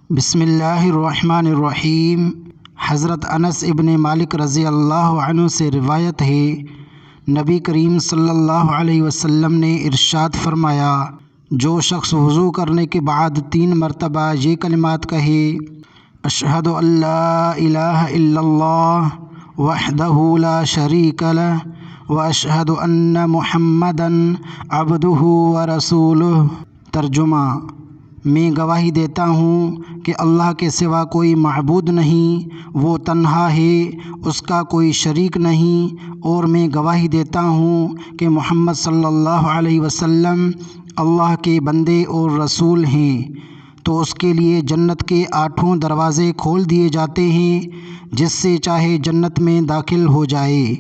बिस्मिल्लाहिर्रहमानिर्रहीम। हज़रत अनस इब्न मालिक रज़ी अल्लाह अन्हु से रिवायत है, नबी करीम सल्लल्लाहु अलैहि वसल्लम ने इरशाद फरमाया, जो शख्स वज़ू करने के बाद 3 मरतबा ये कलिमात कहे, अशहदु अल्ला इलाहा इल्लल्लाह वहदहु ला शरीका लह व अशहदु अन्ना मुहम्मदन अब्दुहु व रसूलुहु। तर्जुमा: मैं गवाही देता हूँ कि अल्लाह के सिवा कोई माबूद नहीं, वो तन्हा है, उसका कोई शरीक नहीं, और मैं गवाही देता हूँ कि मोहम्मद सल्लल्लाहु अलैहि वसल्लम अल्लाह के बंदे और रसूल हैं। तो उसके लिए जन्नत के 8 दरवाज़े खोल दिए जाते हैं, जिससे चाहे जन्नत में दाखिल हो जाए।